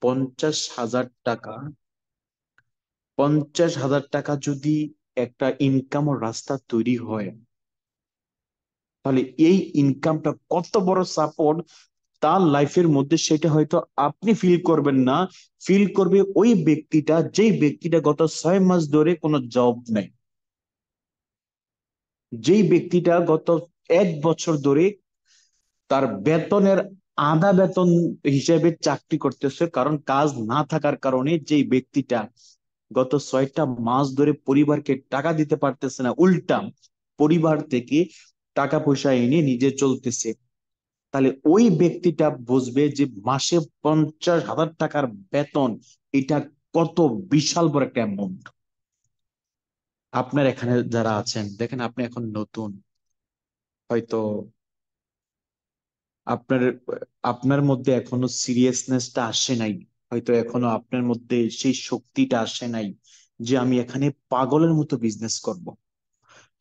50,000 টাকা, 50,000 টাকা যদি একটা ইনকামের রাস্তা তৈরি হয়, তাহলে এই ইনকামটা কত বড় সাপোর্ট তার লাইফের মধ্যে, সেটা হয়তো আপনি ফিল করবেন না। ফিল করবে ওই ব্যক্তিটা, যেই ব্যক্তিটা গত 6 মাস ধরে কোনো জব নেই, যেই ব্যক্তিটা গত 1 বছর ধরে তার বেতনের আধা বেতন হিসেবে চাকরি করতেছে, কারণ কাজ না থাকার কারণে যেই ব্যক্তিটা গত 6টা মাস ধরে পরিবারকে টাকা দিতে পারতেছে না, উল্টা পরিবার থেকে টাকা পয়সা এনে নিজে চলতেছে, তাহলে ওই ব্যক্তিটা বুঝবে যে মাসে 50,000 টাকার বেতন, এটা কত বিশাল বড় একটা অ্যামাউন্ট। আপনার এখানে যারা আছেন, দেখেন আপনি এখন নতুন, হয়তো আপনার আপনার মধ্যে এখনো সিরিয়াসনেসটা আসে নাই, হয়তো এখনো আপনার মধ্যে সেই শক্তিটা আসে নাই যে আমি এখানে পাগলের মতো বিজনেস করব।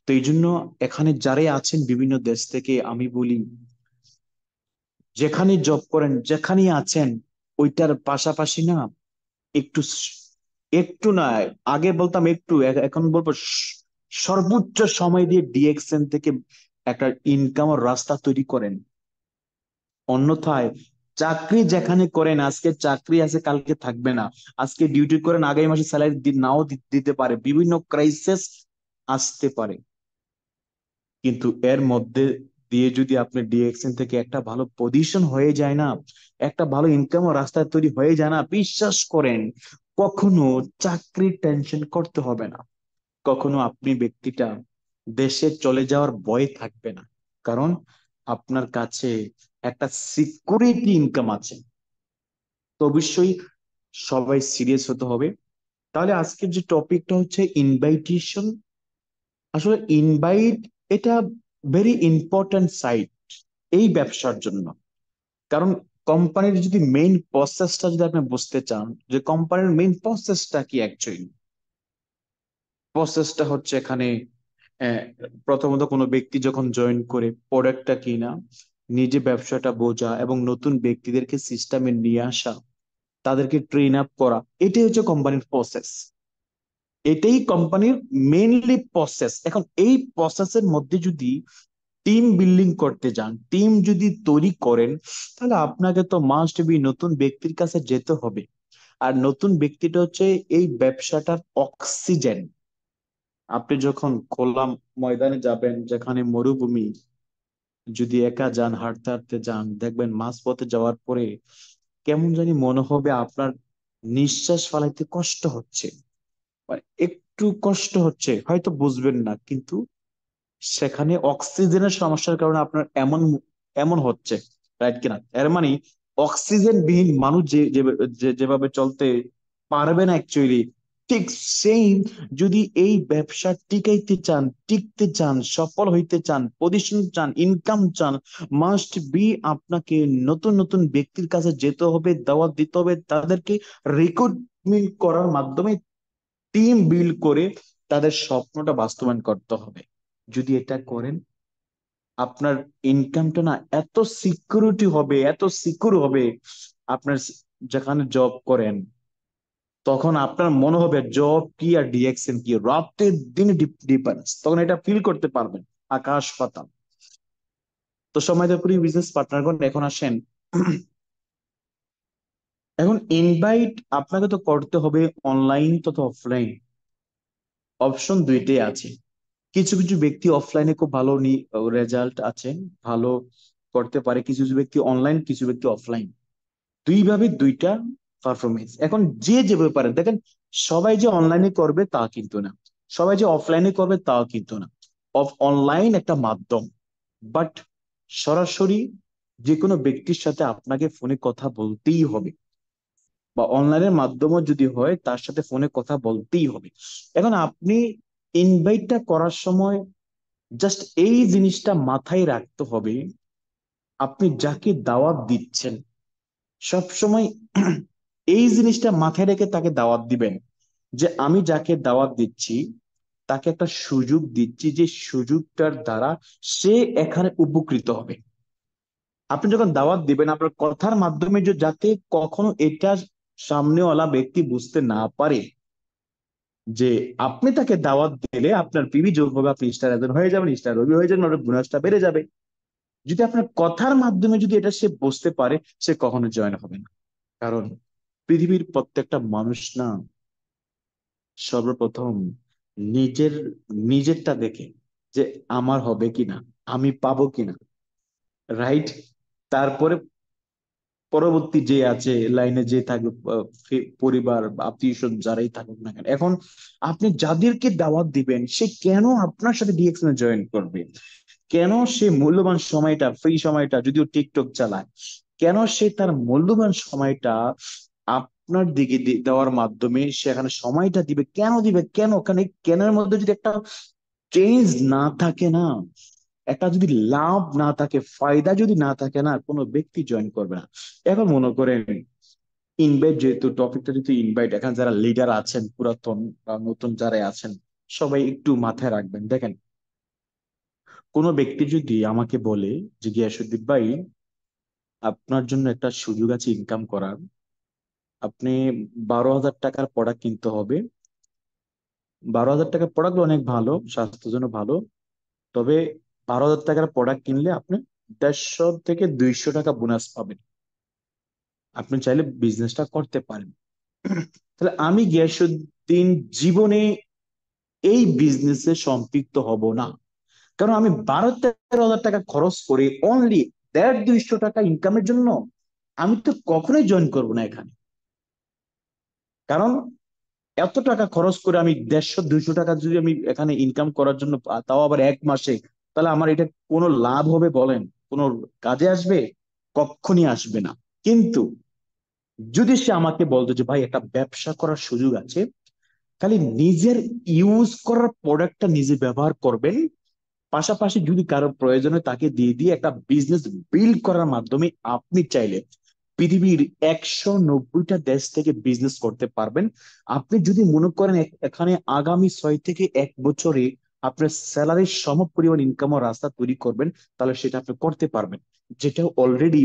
তো এই জন্য এখানে যারাই আছেন বিভিন্ন দেশ থেকে, আমি বলি যেখানে জব করেন, যেখানেই আছেন, ওইটার পাশাপাশি না একটু একটু না, আগে বলতাম একটু, এখন বলবো সর্বোচ্চ সময় দিয়ে ডিএক্সএন থেকে একটা ইনকামের রাস্তা তৈরি করেন। অন্যথায় চাকরি যেখানে করেন, আজকে চাকরি আছে কালকে থাকবে না, আজকে ডিউটি করেন আগামী মাসে স্যালারি নাও দিতে পারে, বিভিন্ন ক্রাইসিস আসতে পারে। কিন্তু এর মধ্যে দিয়ে যদি আপনি ডিএক্সএন থেকে একটা ভালো পজিশন হয়ে যায় না, একটা ভালো ইনকাম ও রাস্তা তৈরি হয়ে যায় না, বিশ্বাস করেন কখনো চাকরির টেনশন করতে হবে না, কখনো আপনি ব্যক্তিটা দেশে চলে যাওয়ার ভয় থাকবে না, কারণ আপনার কাছে একটা সিকিউরিটি ইনকাম আছে। তো অবশ্যই সবাই সিরিয়াস হতে হবে। তাহলে আজকের যে টপিকটা হচ্ছে ইনভাইটেশন, আসলে ইনভাইট এটা ভেরি ইম্পর্ট্যান্ট সাইট এই ব্যবসার জন্য। কারণ কোম্পানির যদি মেইন প্রসেসটা যদি আপনি বুঝতে চান, যে কোম্পানির মেইন প্রসেসটা কি, অ্যাকচুয়ালি প্রসেসটা হচ্ছে এখানে আহ, প্রথমত কোনো ব্যক্তি যখন জয়েন করে প্রোডাক্টটা কিনা, নিজে ব্যবসাটা বোঝা এবং নতুন ব্যক্তিদেরকে সিস্টেমে নিয়ে আসা, তাদেরকে ট্রেন আপ করা, এটাই হচ্ছে কোম্পানির প্রসেস, এটাই কোম্পানির মেইনলি প্রসেস। এখন এই প্রসেসের মধ্যে যদি টিম বিল্ডিং করতে যান, টিম যদি তৈরি করেন, তাহলে আপনাকে তো মাস্ট বি নতুন ব্যক্তির কাছে যেতে হবে। আর নতুন ব্যক্তিটা হচ্ছে এই ব্যবসাটার অক্সিজেন। আপনি যখন খোলা ময়দানে যাবেন, যেখানে মরুভূমি, যদি একা যান, হাঁটতে হাঁটতে যান, দেখবেন মাঝপথে যাওয়ার পরে কেমন জানি মনে হবে আপনার নিঃশ্বাস ফেলাইতে কষ্ট হচ্ছে, মানে একটু কষ্ট হচ্ছে, হয়তো বুঝবেন না, কিন্তু সেখানে অক্সিজেনের সমস্যার কারণে আপনার এমন এমন হচ্ছে, রাইট কিনা? এর মানে অক্সিজেন বিহীন মানুষ যেভাবে চলতে পারবে না অ্যাকচুয়ালি, ঠিক সেম যদি এই ব্যবসা টিকাইতে চান, টিকতে চান, সফল হইতে চান, পজিশন চান, ইনকাম চান, মাস্ট বি আপনাকে নতুন নতুন ব্যক্তির কাছে যেতে হবে, দাওয়াত দিতে হবে, তাদেরকে রিক্রুটমেন্ট করার মাধ্যমে টিম বিল্ড করে তাদের স্বপ্নটা বাস্তবায়ন করতে হবে। যদি এটা করেন, আপনার ইনকামটা না এত সিকিউরিটি হবে, এত সিকিউর হবে, আপনার যেখানে জব করেন, তখন আপনার মনে হবে জব কি আর ডিএক্সএন কি, রাতের দিন ডিফারেন্স, তখন এটা ফিল করতে পারবেন, আকাশ পাতাল। তো সময় পুরো বিজনেস পার্টনারগণ, এখন আসেন, এখন ইনভাইট আপনাকে তো করতে হবে অনলাইন তথা অফলাইন, অপশন দুইটাই আছে। কিছু কিছু ব্যক্তি অফলাইনে খুব ভালো রেজাল্ট আছে, ভালো করতে পারে, কিছু কিছু ব্যক্তি অনলাইন, কিছু ব্যক্তি অফলাইন, দুইভাবে দুইটা পারফরমেন্স। এখন যে যেভাবে পারে, দেখেন সবাই যে অনলাইনে করবে তা কিন্তু না, সবাই যে অফলাইনে করবে তাও কিন্তু না। অনলাইন একটা মাধ্যম, বাট সরাসরি যে কোনো ব্যক্তির সাথে আপনাকে ফোনে কথা বলতেই হবে, বা অনলাইনের মাধ্যমে যদি হয় তার সাথে ফোনে কথা বলতেই হবে। এখন আপনি ইনভাইটটা করার সময় জাস্ট এই জিনিসটা মাথায় রাখতে হবে, আপনি যাকে দাওয়াত দিচ্ছেন সব সময় এই জিনিসটা মাথায় রেখে তাকে দাওয়াত দিবেন, যে আমি যাকে দাওয়াত দিচ্ছি তাকে একটা সুযোগ দিচ্ছি, যে সুযোগটার দ্বারা সে এখানে উপকৃত হবে। আপনি যখন দাওয়াত দিবেন, আপনার কথার মাধ্যমে যে যাতে কখনো এটা সামনেওয়ালা ব্যক্তি বুঝতে না পারে যে আপনি তাকে দাওয়াত দিলে আপনার পিবি যোগ হবে, আপনি স্টার একজন হয়ে যাবেন, স্টার রবি হয়ে যাবেন, ওর বোনাসটা বেড়ে যাবে। যদি আপনার কথার মাধ্যমে যদি এটা সে বুঝতে পারে, সে কখনো জয়েন হবে না। কারণ পৃথিবীর প্রত্যেকটা মানুষ না সর্বপ্রথম নিজের নিজেরটা দেখে যে আমার হবে কিনা, আমি পাবো কিনা, রাইট? তারপরে পরবর্তী যে আছে লাইনে যে থাকবে, পরিবার বা আত্মীয় স্বজন যারাই থাকুক না কেন, এখন আপনি যাদেরকে দাওয়াত দিবেন সে কেন আপনার সাথে ডিএকশনে জয়েন করবে? কেন সে মূল্যবান সময়টা, ফ্রি সময়টা, যদিও টিকটক চালায়, কেন সে তার মূল্যবান সময়টা আপনার দিকে দেওয়ার মাধ্যমে সেখানে সময়টা দিবে? কেন দিবে? কেন? কারণ এই কেনের মধ্যে যদি একটা চেঞ্জ না থাকে না, একটা যদি লাভ না থাকে, ফায়দা যদি না থাকে না, কোনো ব্যক্তি জয়েন করবে না। এখন মনে করেন ইনভাইট, যেহেতু টপিকটা যেহেতু ইনভাইট, এখানে যারা লিডার আছেন, পুরাতন বা নতুন যারা আছেন, সবাই একটু মাথায় রাখবেন। দেখেন, কোনো ব্যক্তি যদি আমাকে বলে যে গিয়াসুদ্দিন ভাই, আপনার জন্য একটা সুযোগ আছে ইনকাম করার, আপনি 12,000 টাকার প্রোডাক্ট কিনতে হবে। 12,000 টাকার প্রোডাক্ট অনেক ভালো, স্বাস্থ্যের জন্য ভালো, তবে 12,000 টাকার প্রোডাক্ট কিনলে আপনি 150 থেকে 200 টাকা বোনাস পাবেন, আপনি চাইলে বিজনেসটা করতে পারেন। তাহলে আমি গিয়াসুদ্দিন জীবনে এই বিজনেসে সম্পৃক্ত হব না। কারণ আমি 12-13 হাজার টাকা খরচ করে অনলি 150-200 টাকা ইনকামের জন্য আমি তো কখনোই জয়েন করবো না এখানে। কারণ এত টাকা খরচ করে আমি 150-200 টাকা যদি আমি এখানে ইনকাম করার জন্য তাও আবার 1 মাসে, তাহলে আমার এটা কোনো লাভ হবে বলেন? কোনো কাজে আসবে? কখনই আসবে না। কিন্তু যদি সে আমাকে বলতো যে ভাই একটা ব্যবসা করার সুযোগ আছে, খালি নিজের ইউজ করার প্রোডাক্টটা নিজে ব্যবহার করবেন, পাশাপাশি যদি কারো প্রয়োজন হয় তাকে দিয়ে দিয়ে একটা বিজনেস বিল্ড করার মাধ্যমে আপনি চাইলে পৃথিবীর 190টা দেশ থেকে বিজনেস করতে পারবেন। আপনি যদি মনে করেন এখানে আগামী 6 থেকে 1 বছরে আপনার স্যালারির সম পরিমাণ ইনকাম ও রাস্তা তৈরি করবেন, তাহলে সেটা আপনি করতে পারবেন। যেটা অলরেডি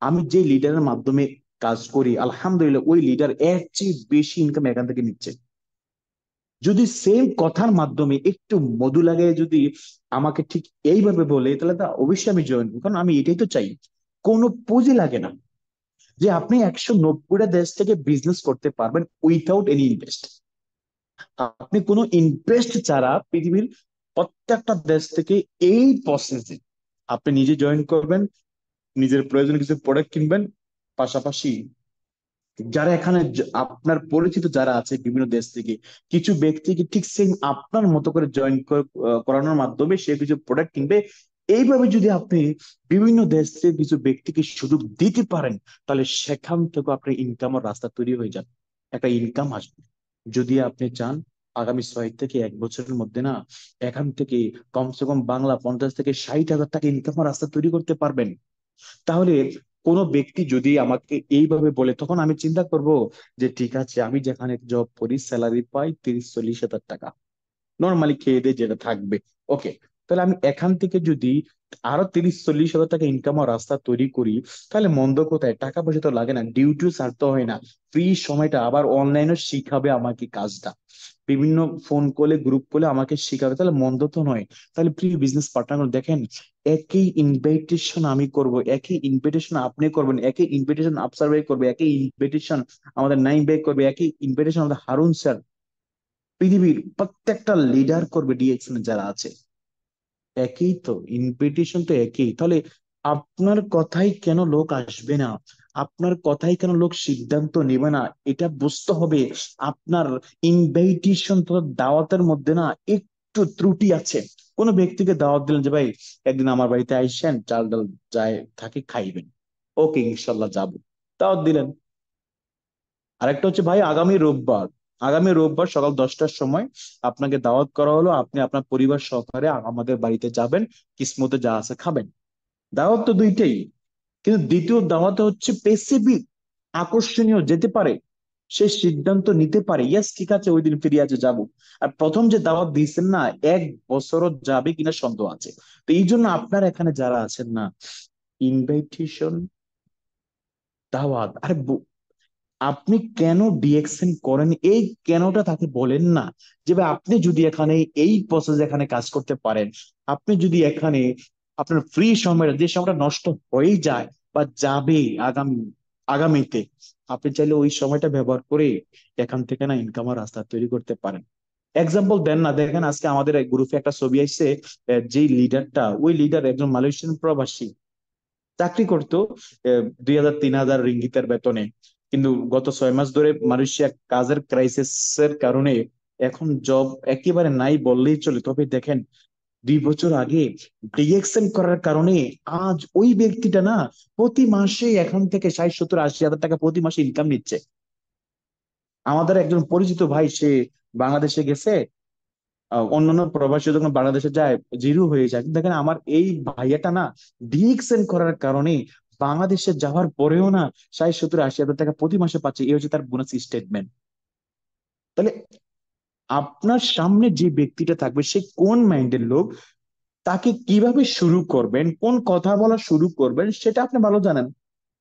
আমি যে লিডারের মাধ্যমে কাজ করি, আলহামদুলিল্লাহ ওই লিডার এর চেয়ে বেশি ইনকাম এখান থেকে নিচ্ছে। যদি সেম কথার মাধ্যমে একটু মধু লাগিয়ে যদি আমাকে ঠিক এইভাবে বলে, তাহলে তা অবশ্যই আমি জয়েন করবো। কারণ আমি এটাই তো চাই, কোনো পুঁজি লাগে না, যে আপনি 190টা দেশ থেকে বিজনেস করতে পারবেন উইথাউট এনি ইনভেস্ট। আপনি কোনো ইনভেস্ট ছাড়া পৃথিবীর প্রত্যেকটা দেশ থেকে এই প্রসেসে আপনি নিজে জয়েন করবেন, নিজের প্রয়োজনে কিছু প্রোডাক্ট কিনবেন, পাশাপাশি যারা এখানে আপনার পরিচিত যারা আছে বিভিন্ন দেশ থেকে কিছু ব্যক্তিকে ঠিক সেম আপনার মতো করে জয়েন করানোর মাধ্যমে সে কিছু প্রোডাক্ট কিনবে। এইভাবে যদি আপনি বিভিন্ন দেশ থেকে কিছু ব্যক্তিকে সুযোগ দিতে পারেন, তাহলে সেখান থেকে আপনার ইনকামের রাস্তা তৈরি হয়ে যাবে, একটা ইনকাম আসবে। যদি আপনি চান আগামী 6 থেকে 1 বছরের মধ্যে না এখান থেকে কমসে কম বাংলা 50 থেকে 60 হাজার টাকা ইনকামের রাস্তা তৈরি করতে পারবেন, তাহলে কোনো ব্যক্তি যদি আমাকে এইভাবে বলে, তখন আমি চিন্তা করব যে ঠিক আছে, আমি যেখানে জব করি স্যালারি পাই 30-40 হাজার টাকা, নর্মালি খেয়ে দিয়ে যেটা থাকবে, ওকে, তাহলে আমি এখান থেকে যদি আরো 30-40 হাজার টাকা ইনকাম রাস্তা তৈরি করি, তাহলে মন্দ কোথায়? টাকা পয়সা তো লাগে না, ডিউটিও ছাড়তে হয় না, ফ্রি সময়টা আবার অনলাইনে শিখাবে আমাকে কাজটা, বিভিন্ন ফোন কলে গ্রুপ কলে আমাকে শিখাবে, তাহলে মন্দ তো নয়। তাহলে প্রিয় বিজনেস পার্টনার দেখেন, একই ইনভাইটেশন আমি করব, একই ইনভিটেশন আপনি করবেন, একই ইনভিটেশন আফসার ভাই করবে, একই ইনভিটেশন আমাদের নাইম ভাই করবে, একই ইনভিটেশন আমাদের হারুন স্যার, পৃথিবীর প্রত্যেকটা লিডার করবে ডিএক্সএন যারা আছে, একই তো ইনভিটেশন তো একই। তাহলে আপনার কথাই কেন লোক আসবে না? আপনার কথাই কেন লোক সিদ্ধান্ত নেবে না? এটা বুঝতে হবে আপনার ইনভাইটেশন তো দাওয়াতের মধ্যে না একটু ত্রুটি আছে। কোন ব্যক্তিকে দাওয়াত দিলেন যে ভাই একদিন আমার বাড়িতে আইসেন, চাল ডাল যায় থাকে খাইবেন, ওকে ইনশাল্লাহ যাবো, দাওয়াত দিলেন। আরেকটা হচ্ছে ভাই আগামী রোববার সকাল 10টার সময় আপনাকে দাওয়াত করা হলো, আপনি আপনার পরিবার সহকারে আমাদের বাড়িতে যাবেন, কিসমতে যা আছে খাবেন। দাওয়াত তো দুইটাই, কিন্তু দ্বিতীয় দাওয়াতে হচ্ছে স্পেসিফিক, আকর্ষণীয়, যেতে পারে, সে সিদ্ধান্ত নিতে পারে ইয়েস ঠিক আছে ওই দিন ফিরে আছে যাব। আর প্রথম যে দাওয়াত দিয়েছেন না, 1 বছরও যাবে কিনা সন্দেহ আছে। তো এই জন্য আপনার এখানে যারা আছেন না, ইনভাইটেশন, দাওয়াত, আরে আপনি কেন ডিএকশন করেন, এই কেনটা তাকে বলেন না। যে ভাই আপনি যদি এখানে এই প্রসেস এখানে কাজ করতে পারেন, আপনি যদি এখানে আপনার ফ্রি সময়টা, যে সময়টা নষ্ট হয়ে যায় বা যাবে আগামীতে, আপনি চাইলে ওই সময়টা ব্যবহার করে এখান থেকে না ইনকামের রাস্তা তৈরি করতে পারেন। এক্সাম্পল দেন না, দেখেন আজকে আমাদের এই গ্রুপে একটা ছবি আসছে, যে লিডারটা, ওই লিডার একজন মালয়েশিয়ান প্রবাসী, চাকরি করতো 2,000 3,000 রিঙ্গিতের বেতনে। কিন্তু গত 6 মাস ধরে মালয়েশিয়া কাজের ক্রাইসিসের কারণে এখন জব একেবারে নাই বললেই চলে। তবে দেখেন 2 বছর আগে ডিএক্সএন করার কারণে আজ ওই ব্যক্তিটা না প্রতি মাসে এখান থেকে 60 70 80 হাজার টাকা প্রতি মাসে ইনকাম নিচ্ছে। আমাদের একজন পরিচিত ভাই, সে বাংলাদেশে গেছে, অন্যান্য প্রবাসী যখন বাংলাদেশে যায় জিরো হয়ে যায়, কিন্তু দেখেন আমার এই ভাইয়াটা না ডিএক্সএন করার কারণে বাংলাদেশে যাওয়ার পরেও না 60 70 80 হাজার টাকা প্রতি মাসে পাচ্ছে। এই হচ্ছে তার বোনাস স্টেটমেন্ট। তাহলে আপনার সামনে যে ব্যক্তিটা থাকবে সে কোন মাইন্ডের লোক, তাকে কিভাবে শুরু করবেন, কোন কথা বলা শুরু করবেন, সেটা আপনি ভালো জানেন।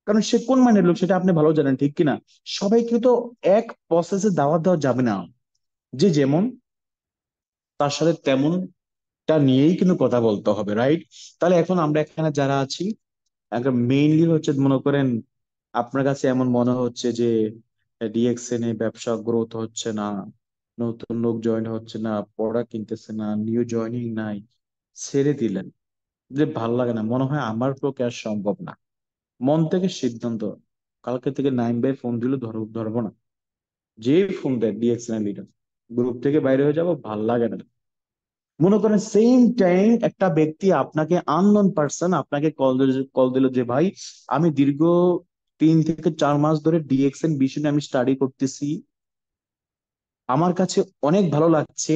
কারণ সে কোন মাইন্ডের লোক সেটা আপনি ভালো জানেন, ঠিক কিনা? সবাইকে তো এক প্রসেসে দাওয়াত দেওয়া যাবে না। যে যেমন, তার সাথে তেমনটা নিয়েই কিন্তু কথা বলতে হবে, রাইট? তাহলে এখন আমরা এখানে যারা আছি, একটা মেইনলি হচ্ছে মনে করেন আপনার কাছে এমন মনে হচ্ছে যে ডিএক্সএন এ ব্যবসা গ্রোথ হচ্ছে না, নতুন লোক জয়েন হচ্ছে না, প্রোডাক্ট কিনতেছে না, নিউ জয়নিং নাই, ছেড়ে দিলেন, যে ভাল লাগে না, মনে হয় আমার পক্ষে আর সম্ভব না। মন থেকে সিদ্ধান্ত, কালকে থেকে নাইম ভাই ফোন দিল ধরবো না। যে ফোন দেয় ডিএক্সএন লিডার, গ্রুপ থেকে বাইরে হয়ে যাবো, ভাল লাগে না। মনে করেন সেম টাইম একটা ব্যক্তি আপনাকে, আননোন পার্সন আপনাকে কল দিল যে ভাই আমি দীর্ঘ 3 থেকে 4 মাস ধরে ডিএক্সএন বিষয় নিয়ে আমি স্টাডি করতেছি, আমার কাছে অনেক ভালো লাগছে,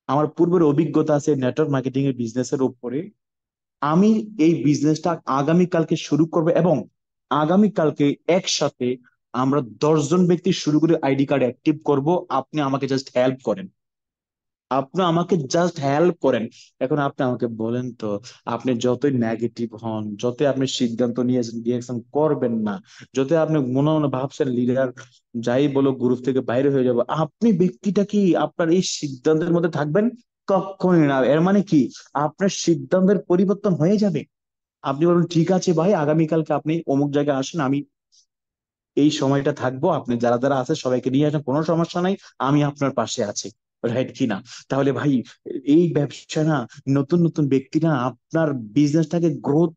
আমার পূর্বের অভিজ্ঞতা আছে নেটওয়ার্ক মার্কেটিং এর বিজনেসের উপরে, আমি এই বিজনেসটা আগামীকালকে শুরু করব, এবং আগামীকালকে একসাথে আমরা 10 জন ব্যক্তি শুরু করে আইডি কার্ড অ্যাক্টিভ করব, আপনি আমাকে জাস্ট হেল্প করেন, আপনি আমাকে জাস্ট হেল্প করেন। এখন আপনি আমাকে বলেন তো, আপনি যতই নেগেটিভ হন, যতই আপনি সিদ্ধান্ত নিয়েছেন ডিরেকশন করবেন না, যতই আপনি মনে মনে ভাবছেন লিডার যাই বলো গ্রুপ থেকে বাইরে হয়ে যাব, আপনি ব্যক্তিটা কি আপনার এই সিদ্ধান্তের মধ্যে থাকবেন? কখনোই না। এর মানে কি আপনার সিদ্ধান্তের পরিবর্তন হয়ে যাবে? আপনি বলুন ঠিক আছে ভাই, আগামীকালকে আপনি অমুক জায়গায় আসেন, আমি এই সময়টা থাকবো, আপনি যারা যারা আছে সবাইকে নিয়ে আসেন, কোনো সমস্যা নাই, আমি আপনার পাশে আছি, রাইট কি না? তাহলে ভাই এই ব্যবসা না, নতুন নতুন ব্যক্তি না আপনার বিজনেসটাকে গ্রোথ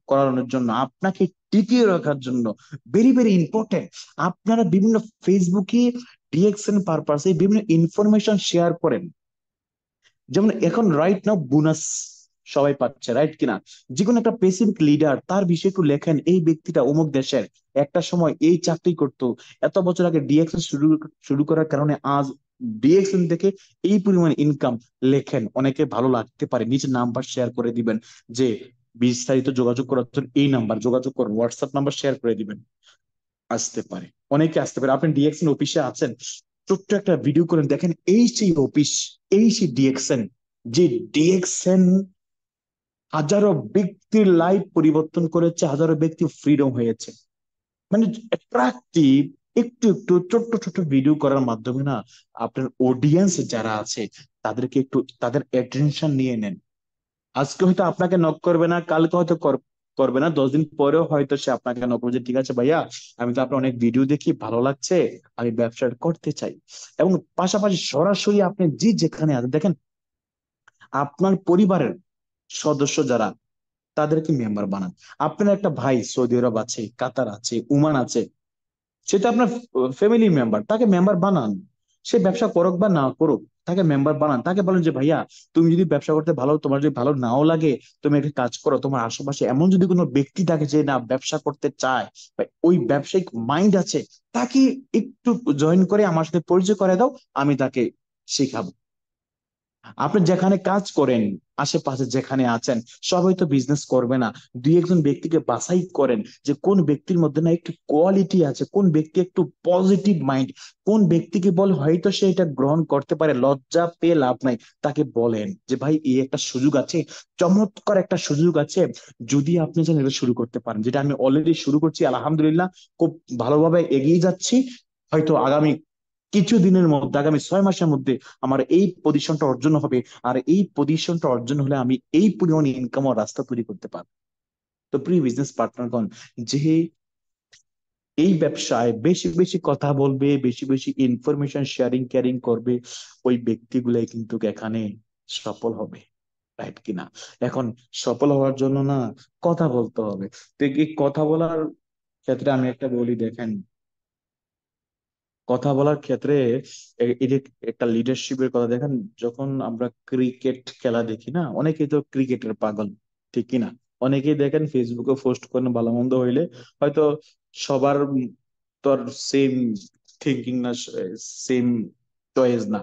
করানোর জন্য, আপনাকে টিকিয়ে রাখার জন্য ভেরি ভেরি ইম্পর্টেন্ট। আপনারা বিভিন্ন ফেসবুকে ডিএক্সএন পারপাসে বিভিন্ন ইনফরমেশন শেয়ার করেন, যেমন এখন রাইট নাও বোনাস সবাই পাচ্ছে, রাইট কিনা? যে কোনো একটা স্পেসিফিক লিডার তার বিষয়ে একটু লেখেন, এই ব্যক্তিটা অমুক দেশের, একটা সময় এই চাকরি করতো, এত বছর আগে ডিএক্সএন শুরু শুরু করার কারণে আজ ডিএক্সএন থেকে এই পরিমাণ ইনকাম, লেখেন, অনেকে ভালো লাগতে পারে, নিচে নাম্বার শেয়ার করে দিবেন যে বিস্তারিত যোগাযোগ করার জন্য এই নাম্বার যোগাযোগ করুন, হোয়াটসঅ্যাপ নাম্বার শেয়ার করে দিবেন। আসতে পারে, অনেকে আসতে পারে, আপনি ডিএক্সএন অফিসে আছেন, ছোট্ট একটা ভিডিও করেন, দেখেন এই সেই অফিস, এই সেই ডিএক্সএন, যে ডিএক্সএন হাজারো ব্যক্তির লাইফ পরিবর্তন করেছে, হাজারো ব্যক্তি ফ্রিডম হয়েছে। মানে অ্যাট্রাকটিভ একটু একটু ছোট্ট ছোট্ট ভিডিও করার মাধ্যমে না আপনার অডিয়েন্স যারা আছে তাদেরকে একটু তাদের অ্যাটেনশন নিয়ে নেন। আজকে হয়তো আপনাকে নক করবে না, কালকে হয়তো করবে না, 10 দিন পরেও হয়তো সে আপনাকে নক করবে যে ঠিক আছে ভাইয়া, আমি তো আপনার অনেক ভিডিও দেখি, ভালো লাগছে, আমি ব্যবসা করতে চাই। এবং পাশাপাশি সরাসরি আপনি যে যেখানে আছেন, দেখেন আপনার পরিবারের সদস্য যারা, তাদেরকে মেম্বার বানান। আপনার একটা ভাই সৌদি আরব আছে, কাতার আছে, ওমান আছে, সেটা আপনার ফ্যামিলি মেম্বার, তাকে মেম্বার বানান। সে ব্যবসা করুক বা না করুক, তাকে মেম্বার বানান, তাকে বলেন যে ভাইয়া তুমি যদি ব্যবসা করতে ভালো, তোমার যদি ভালো নাও লাগে, তুমি একটা কাজ করো, তোমার আশেপাশে এমন যদি কোনো ব্যক্তি থাকে যে না ব্যবসা করতে চায় বা ওই ব্যবসায়িক মাইন্ড আছে, তাকে একটু জয়েন করে আমার সাথে পরিচয় করে দাও, আমি তাকে শেখাবো। আপনি যেখানে কাজ করেন, আশেপাশে যেখানে আছেন, সবাই তো বিজনেস করবে না। দুই একজন ব্যক্তিকে বাছাই করেন যে কোন ব্যক্তির মধ্যে না একটু কোয়ালিটি আছে, কোন ব্যক্তি একটু পজিটিভ মাইন্ড, কোন ব্যক্তিকে বল হয়তো সে এটা গ্রহণ করতে পারে, লজ্জা পেয়ে লাভ নাই। তাকে বলেন যে ভাই এই একটা সুযোগ আছে, চমৎকার একটা সুযোগ আছে, যদি আপনি চান এটা শুরু করতে পারেন। যেটা আমি অলরেডি শুরু করছি, আলহামদুলিল্লাহ খুব ভালোভাবে এগিয়ে যাচ্ছি। হয়তো আগামী কিছু দিনের মধ্যে, আগামী 6 মাসের মধ্যে আমার এই পজিশনটা অর্জন হবে। আর এই পজিশনটা অর্জন হলে আমি এই পরিমাণ ইনকাম ও রাস্তা তৈরি করতে পারবো। তো প্রিয় বিজনেস পার্টনারগণ, যে এই ব্যবসায় বেশি বেশি কথা বলবে, বেশি বেশি ইনফরমেশন শেয়ারিং ক্যারিং করবে, ওই ব্যক্তিগুলাই কিন্তু এখানে সফল হবে। রাইট কিনা? এখন সফল হওয়ার জন্য না কথা বলতে হবে। তো এই কথা বলার ক্ষেত্রে আমি একটা বলি, দেখেন, কথা বলার ক্ষেত্রে এই যে একটা লিডারশিপের কথা দেখেন, যখন আমরা ক্রিকেট খেলা দেখি না, অনেকেই তো ক্রিকেটের পাগল, ঠিক কিনা? অনেকেই দেখেন ফেসবুকে পোস্ট করেন ভালো মন্দ হইলে, হয়তো সবার তো আর সেম থিঙ্কিং না, সেম চয়েস না।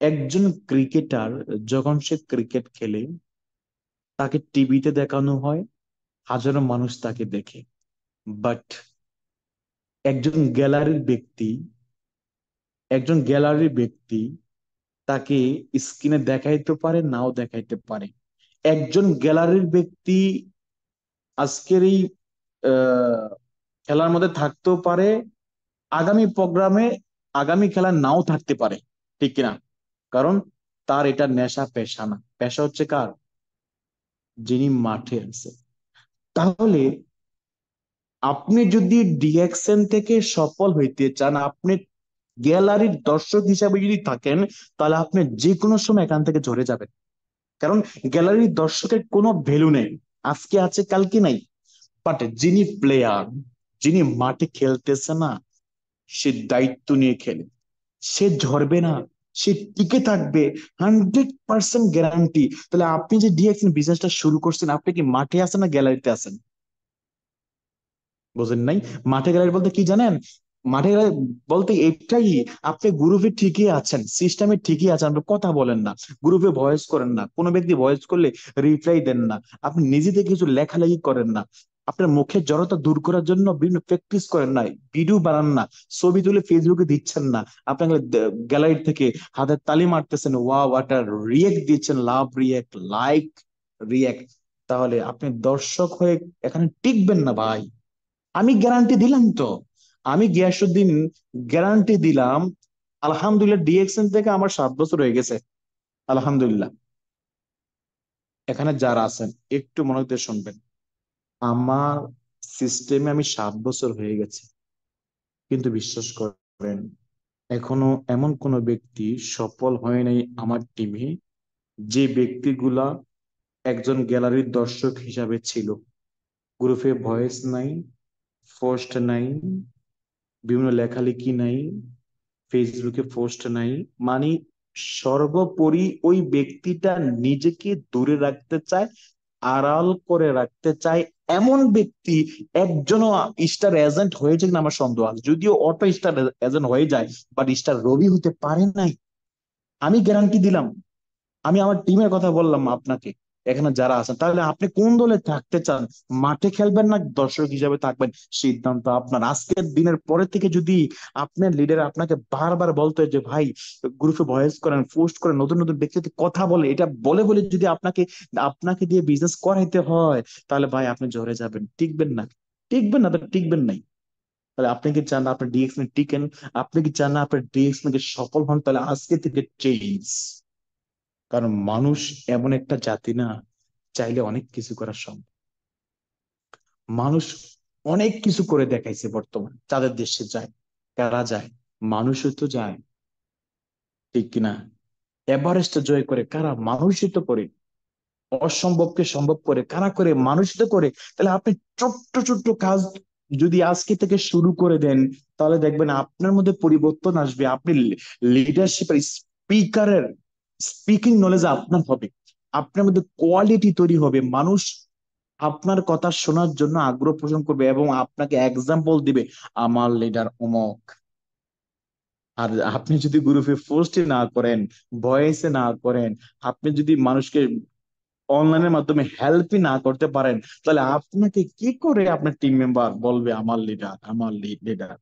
একজন ক্রিকেটার যখন সে ক্রিকেট খেলে, তাকে টিভিতে দেখানো হয়, হাজারো মানুষ তাকে দেখে। বাট একজন গ্যালারির ব্যক্তি, একজন গ্যালারির ব্যক্তি তাকে স্ক্রিনে দেখাইতে পারে, নাও দেখাইতে পারে। একজন গ্যালারির ব্যক্তি আজকের এই আহ, খেলার মধ্যে থাকতেও পারে, আগামী প্রোগ্রামে, আগামী খেলা নাও থাকতে পারে, ঠিক কিনা? কারণ তার এটা নেশা, পেশা না। পেশা হচ্ছে কার? যিনি মাঠে আছে। তাহলে আপনি যদি ডিএক্সএন থেকে সফল হইতে চান, আপনি গ্যালারির দর্শক হিসাবে যদি থাকেন, তাহলে আপনি যে কোনো সময় এখান থেকে ঝরে যাবেন। কারণ গ্যালারির দর্শকের কোনো ভ্যালু নেই, আজকে আছে কালকে নাই। বাট যিনি প্লেয়ার, যিনি মাঠে খেলতেছে না, সে দায়িত্ব নিয়ে খেলে, সে ঝরবে না, সে টিকে থাকবে, 100% গ্যারান্টি। তাহলে আপনি যে ডিএক্সএন বিজনেসটা শুরু করছেন, আপনি কি মাঠে আছেন না গ্যালারিতে আছেন? বোঝেন নাই? মাঠে গ্যালারি বলতে কি জানেন? মাঠে গ্যালারি বলতে এটাই, আপনি গ্রুপে ঠিকই আছেন, সিস্টেমে ঠিকই আছেন, আপনি কথা বলেন না, গ্রুপে ভয়েস করেন না, কোনো ব্যক্তি ভয়েস করলে রিপ্লাই দেন না, আপনি নিজে থেকে কিছু লেখালেখি করেন না, আপনার মুখের জড়তা দূর করার জন্য বিভিন্ন প্র্যাকটিস করেন না, ভিডিও বানান না, ছবি তুলে ফেসবুকে দিচ্ছেন না, আপনি গ্যালারি থেকে হাতের তালি মারতেছেন, ওয়াও একটা রিয়েক্ট দিচ্ছেন, লাভ রিয়েক্ট, লাইক রিয়েক্ট, তাহলে আপনি দর্শক হয়ে এখানে টিকবেন না ভাই। আমি গ্যারান্টি দিলাম তো, আমি গিয়াসুদ্দিন গ্যারান্টি দিলাম। আলহামদুলিল্লাহ ডিএক্সএন থেকে আমার 7 বছর হয়ে গেছে, আলহামদুলিল্লাহ। এখানে যারা আছেন একটু মনোযোগ দিয়ে শুনবেন, আমার সিস্টেমে আমি 7 বছর হয়ে গেছে, কিন্তু বিশ্বাস করেন এখনো এমন কোন ব্যক্তি সফল হয় নাই আমার টিমে, যে ব্যক্তিগুলা একজন গ্যালারির দর্শক হিসাবে ছিল। গ্রুপে ভয়েস নাই, পোস্ট নাই, বিভিন্ন লেখালেখি নাই, ফেসবুকে পোস্ট নাই, মানে সর্বোপরি ওই ব্যক্তিটা নিজেকে দূরে রাখতে চায়, আড়াল করে রাখতে চায়। এমন ব্যক্তি একজনও স্টার এজেন্ট হয়েছে কিনা আমার সন্দেহ আছে, যদিও অটো স্টার এজেন্ট হয়ে যায়, বাট স্টার রবি হতে পারে নাই। আমি গ্যারান্টি দিলাম, আমি আমার টিমের কথা বললাম আপনাকে, এখানে যারা আছেন, তাহলে আপনি কোন দলে থাকতে চান? মাঠে খেলবেন না দর্শক হিসাবে থাকবেন? সিদ্ধান্ত আপনার। আজকের দিনের পরে থেকে যদি আপনার লিডার আপনাকে বারবার বলতো যে ভাই গ্রুপে ভয়েস করেন, পোস্ট করেন, নতুন নতুন ব্যক্তির সাথে কথা বলে, এটা বলে বলে যদি আপনাকে আপনাকে দিয়ে বিজনেস করাইতে হয়, তাহলে ভাই আপনি ঝরে যাবেন, টিকবেন না। টিকবেন না তো টিকবেন নাই। তাহলে আপনি কি চান না আপনার ডিএক্সএন টিকেন? আপনি কি চান না আপনার ডিএক্সএন কে সফল হন? তাহলে আজকে থেকে চেঞ্জ। কারণ মানুষ এমন একটা জাতি না, চাইলে অনেক কিছু করা সম্ভব। মানুষ অনেক কিছু করে দেখাইছে, বর্তমান যাদের দেশে যায়, কারা যায়? মানুষও তো যায়, ঠিক কিনা? এভারেস্ট জয় করে কারা? মানুষই তো করে। অসম্ভবকে সম্ভব করে কারা? করে মানুষই তো করে। তাহলে আপনি ছোট্ট ছোট্ট কাজ যদি আজকে থেকে শুরু করে দেন, তাহলে দেখবেন আপনার মধ্যে পরিবর্তন আসবে। আপনি লিডারশিপের, স্পিকারের, স্পিকিং নলেজ আপনার হবে, আপনার মধ্যে কোয়ালিটি তৈরি হবে, মানুষ আপনার কথা শোনার জন্য আগ্রহ পোষণ করবে এবং আপনাকে এক্সাম্পল দিবে, আমার লিডার অমক, আর আপনি যদি গ্রুপে পোস্টে না করেন, ভয়েসে না করেন, আপনি যদি মানুষকে অনলাইনের মাধ্যমে হেল্পই না করতে পারেন, তাহলে আপনাকে কি করে আপনার টিম মেম্বার বলবে আমার লিডার, আমার লিডার?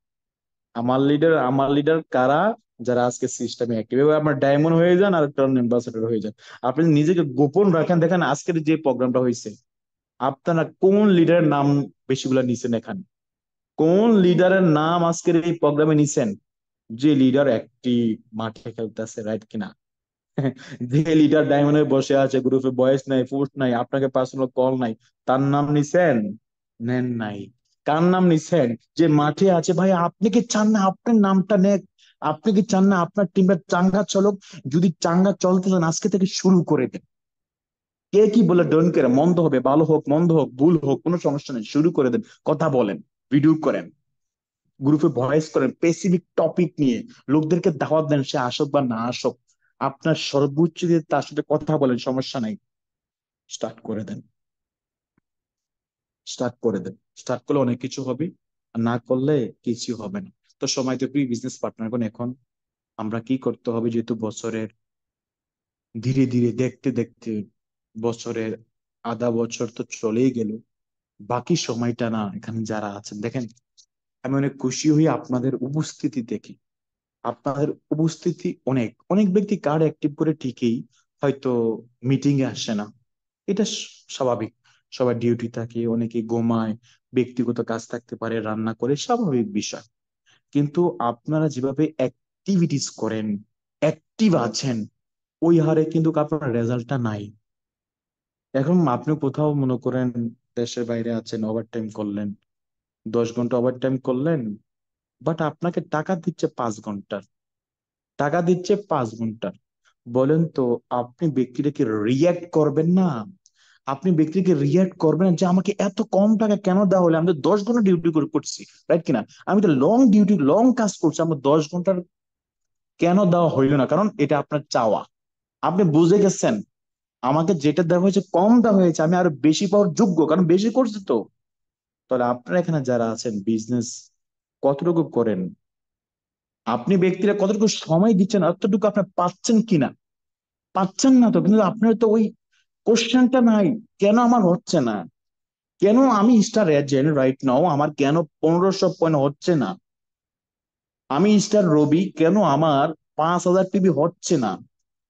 আমার লিডার কারা? যারা আজকে সিস্টেমে অ্যাক্টিভ, এবার আপনার ডায়মন্ড হয়ে যান আর টার্ন অ্যাম্বাসেডর হয়ে যান। আপনি নিজেকে গোপন রাখেন। দেখেন আজকের যে প্রোগ্রামটা হয়েছে, আপনারা কোন লিডারের নাম বেশিগুলা নিছেন এখানে? কোন লিডারের নাম আজকের এই প্রোগ্রামে নিছেন? যে লিডার একটি মাঠে খেলতেছে, রাইট কিনা? যে লিডার ডায়মন্ডে বসে আছে, গ্রুপে ভয়েস নাই, পোস্ট নাই, আপনাকে পার্সোনাল কল নাই, তার নাম নিছেন? নেন নাই। কার নাম নিছেন? যে মাঠে আছে। ভাই আপনি কি চান না আপনার নামটা নেক? আপনি কি চান না আপনার টিমটা চাঙ্গা চলুক? যদি চাঙ্গা চলতে চান আজকে থেকে শুরু করে দেন। কে কি বলে ডোন্ট কেয়ার, মন্দ হবে, ভালো হোক, মন্দ হোক, ভুল হোক, কোনো সমস্যা নেই, শুরু করে দেন। কথা বলেন, ভিডিও করেন, গ্রুপে ভয়েস করেন, স্পেসিফিক টপিক নিয়ে লোকদেরকে দাওয়াত দেন, সে আসুক বা না আসুক, আপনার সর্বোচ্চ দিয়ে তার সাথে কথা বলেন, সমস্যা নাই। স্টার্ট করে দেন, স্টার্ট করে দেন। স্টার্ট করলে অনেক কিছু হবে, আর না করলে কিছু হবে না। তো সময় তো প্রিয় বিজনেস পার্টনার, এখন আমরা কি করতে হবে, যেহেতু বছরের ধীরে ধীরে দেখতে দেখতে বছরের আধা বছর তো চলেই গেল, বাকি সময়টা না এখানে যারা আছেন দেখেন, আমি অনেক খুশি হই আপনাদের উপস্থিতি দেখে। আপনাদের উপস্থিতি, অনেক অনেক ব্যক্তি কার্ড অ্যাক্টিভ করে ঠিকই, হয়তো মিটিং এ আসে না। এটা স্বাভাবিক। সবার ডিউটি থাকে, অনেকে ঘুমায়, ব্যক্তিগত কাজ থাকতে পারে, রান্না করে, স্বাভাবিক বিষয়। কিন্তু আপনারা যেভাবে অ্যাক্টিভিটিস করেন, অ্যাক্টিভ আছেন, ওই হারে কিন্তু আপনার রেজাল্টটা নাই। এখন আপনি কোথাও মনে করেন দেশের বাইরে আছেন, ওভারটাইম করলেন, 10 ঘন্টা ওভারটাইম করলেন, বাট আপনাকে টাকা দিচ্ছে 5 ঘন্টার, টাকা দিচ্ছে 5 ঘন্টার। বলেন তো, আপনি ব্যক্তিটাকে রিয়াক্ট করবেন না? আপনি ব্যক্তিকে রিয়াক্ট করবেন না যে আমাকে এত কম টাকা কেন দেওয়া হলো, আমি তো 10 ঘন্টা ডিউটি করে করছি, রাইট কিনা? আমি তো লং ডিউটি, লং কাজ করছি, আমার 10 ঘন্টার কেন দেওয়া হইলো না? কারণ এটা আপনার চাওয়া। আপনি বুঝে গেছেন আমাকে যেটা দেওয়া হয়েছে কম দেওয়া হয়েছে, আমি আরো বেশি পাওয়ার যোগ্য, কারণ বেশি করছি তো। তাহলে আপনারা এখানে যারা আছেন, বিজনেস কতটুকু করেন, আপনি ব্যক্তিরা কতটুকু সময় দিচ্ছেন, অতটুকু আপনার পাচ্ছেন কিনা? পাচ্ছেন না তো, কিন্তু আপনার তো ওই কোশ্চেনটা নাই, কেন আমার হচ্ছে না? কেন আমি স্টার এজেন্ট রাইট নাও, আমার কেন 1500 পয়েন্ট হচ্ছে না? আমি স্টার রবি, কেন আমার 5,000 টিভি হচ্ছে না?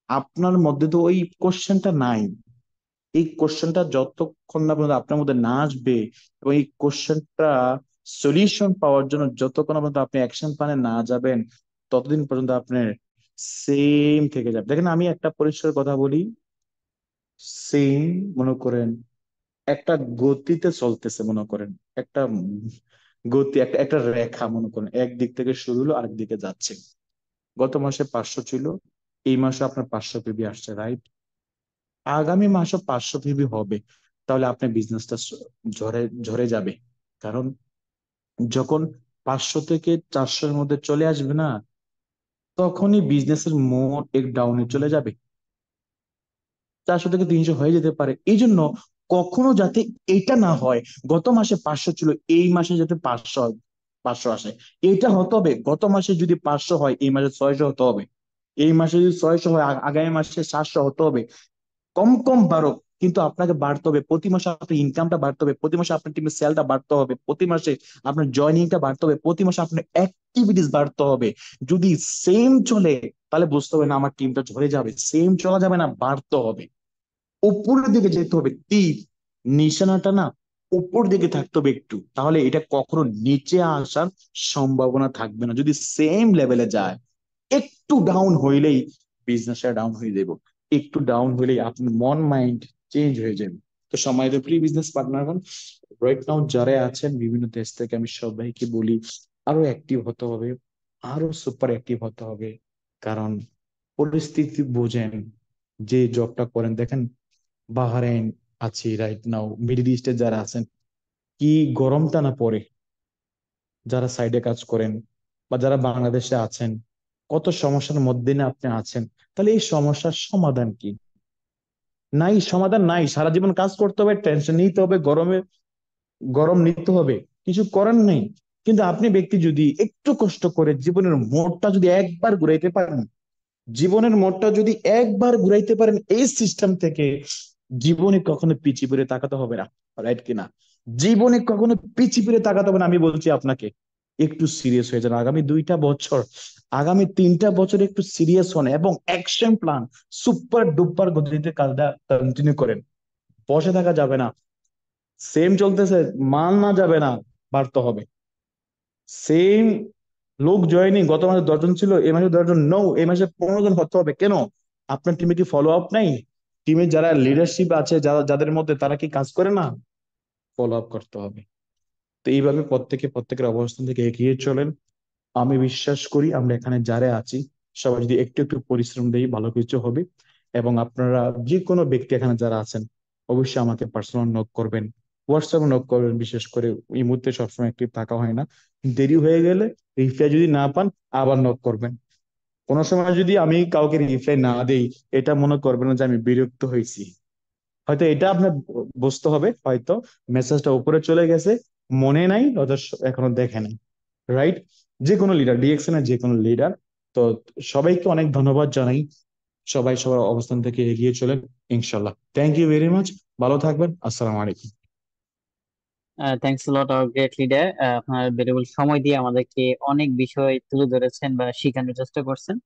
আপনার মধ্যে তো ওই কোশ্চেনটা নাই। এই কোশ্চেনটা যতক্ষণ না পর্যন্ত আপনার মধ্যে না আসবে, এবং এই কোশ্চেনটা সলিউশন পাওয়ার জন্য যতক্ষণ না পর্যন্ত আপনি অ্যাকশন প্ল্যানে না যাবেন, ততদিন পর্যন্ত আপনার সেম থেকে যাবে। দেখেন আমি একটা পরিষ্কার কথা বলি, সেম, মনে করেন একটা গতিতে চলতেছে, মনে করেন একটা গতি, একটা একটা রেখা, মনে করেন একদিক থেকে শুরু হলো আরেক দিকে যাচ্ছে। গত মাসে 500 ছিল, এই মাসে আপনার 500 পিবি আসছে, রাইট? আগামী মাসও 500 পিবি হবে। তাহলে আপনার বিজনেসটা ঝরে ঝরে যাবে। কারণ যখন 500 থেকে 400-এর মধ্যে চলে আসবে না, তখনই বিজনেসের মোড এক ডাউনে চলে যাবে। 400 থেকে 300 হয়ে যেতে পারে। এই জন্য কখনো যাতে এটা না হয়, গত মাসে 500 ছিল, এই মাসে যাতে 500 আসে, এটা হতে হবে। গত মাসে যদি 500 হয়, এই মাসে 600 হতে হবে। এই মাসে যদি 600 হয়, আগামী মাসে 700 হতে হবে। কম কম বাড়ুক, কিন্তু আপনাকে বাড়তে হবে। প্রতি মাসে আপনার ইনকামটা বাড়তে হবে, প্রতি মাসে আপনার টিমের সেলটা বাড়তে হবে, প্রতি মাসে আপনার জয়নিংটা বাড়তে হবে, প্রতি মাসে আপনার অ্যাক্টিভিটিস বাড়তে হবে। যদি সেম চলে, তাহলে বুঝতে হবে না আমার টিমটা ঝরে যাবে। সেম চলা যাবে না, বাড়তে হবে, উপরের দিকে যেতে হবে। তীর নিশানাটা না উপর দিকে থাকতে হবে একটু, তাহলে এটা কখনো নিচে আসার সম্ভাবনা থাকবে না। যদি সেম লেভেলে যায়, একটু ডাউন হইলেই বিজনেসটা ডাউন হয়ে যাবে। একটু ডাউন হইলেই আপনার মন মাইন্ড চেঞ্জ হয়ে যাবে। তো সময় তো প্রি বিজনেস পার্টনারগণ, রাইট নাও যারা আছেন বিভিন্ন দেশ থেকে, আমি সবাইকে বলি আরো অ্যাক্টিভ হতে হবে, আরো সুপার অ্যাক্টিভ হতে হবে। কারণ পরিস্থিতি বোঝেন, যে জবটা করেন দেখেন, বাহারাইন আছি রাইট নাও, মিডল ইস্টে যারা আছেন, কি গরমটা না পড়ে, যারা সাইডে কাজ করেন, বা যারা বাংলাদেশে আছেন, কত সমস্যার মধ্যে না আপনি আছেন। তাহলে এই সমস্যার সমাধান কি? নাই, সমাধান নাই। সারা জীবন কাজ করতে হবে, টেনশন নিতে হবে, গরমে গরম নিতে হবে, কিছু করার নেই। কিন্তু আপনি ব্যক্তি যদি একটু কষ্ট করে জীবনের মোড়টা যদি একবার ঘুরাইতে পারেন, জীবনের মোড়টা যদি একবার ঘুরাইতে পারেন এই সিস্টেম থেকে, জীবনে কখনো পিছিয়ে ফিরে তাকাতে হবে না। রাইট কিনা? জীবনে কখনো পিছিয়ে ফিরে তাকাতে হবে না। আমি বলছি আপনাকে, একটু সিরিয়াস হয়ে যান। আগামী 2টা বছর, আগামী 3টা বছর একটু সিরিয়াস হন এবং অ্যাকশন প্ল্যান সুপার ডুপার গতিতে কাজটা কন্টিনিউ করেন। বসে থাকা যাবে না। সেম চলতেছে, মান না যাবে না, বাড়তে হবে। সেম লোক জয়েনিং গত মাসে 10 জন ছিল, এই মাসে 10 জন নো, এই মাসে 15 জন হতে হবে। কেন? আপনার টিমে কি ফলো আপ নাই? টিমে যারা লিডারশিপ আছে, যারা যাদের মধ্যে, তারা কি কাজ করে না? ফলো আপ করতে হবে। তো এইভাবে প্রত্যেকের অবস্থান থেকে এগিয়ে চলেন। আমি বিশ্বাস করি আমরা এখানে যারা আছি সবাই যদি একটু একটু পরিশ্রম দেই, ভালো কিছু হবে। এবং আপনারা যে কোনো ব্যক্তি এখানে যারা আছেন, অবশ্যই আমাকে পার্সোনাল নক করবেন, হোয়াটসঅ্যাপে নক করবেন। বিশেষ করে এই মুহূর্তে সবসময় অ্যাক্টিভ থাকা হয় না, দেরি হয়ে গেলে রিপ্লাই যদি না পান আবার নক করবেন। কোনো সময় যদি আমি কাউকে রিপ্লাই না দেই, এটা মনে করবেন না যে আমি বিরক্ত হয়েছি। হয়তো এটা আপনার বুঝতে হবে, হয়তো মেসেজটা উপরে চলে গেছে, মনে নাই, হয়তো এখনো দেখে নাই। রাইট? যে কোনো লিডার, ডিএক্সএন এর যে কোনো লিডার। তো সবাইকে অনেক ধন্যবাদ জানাই। সবাই সবার অবস্থান থেকে এগিয়ে চলেন, ইনশাল্লাহ। Thank you very much. ভালো থাকবেন। আসসালামু আলাইকুম। Thanks lot our great leader. আপনার ভ্যালুয়েবল সময় দিয়ে আমাদেরকে অনেক বিষয় তুলে ধরেছেন বা শেখানোর চেষ্টা করছেন।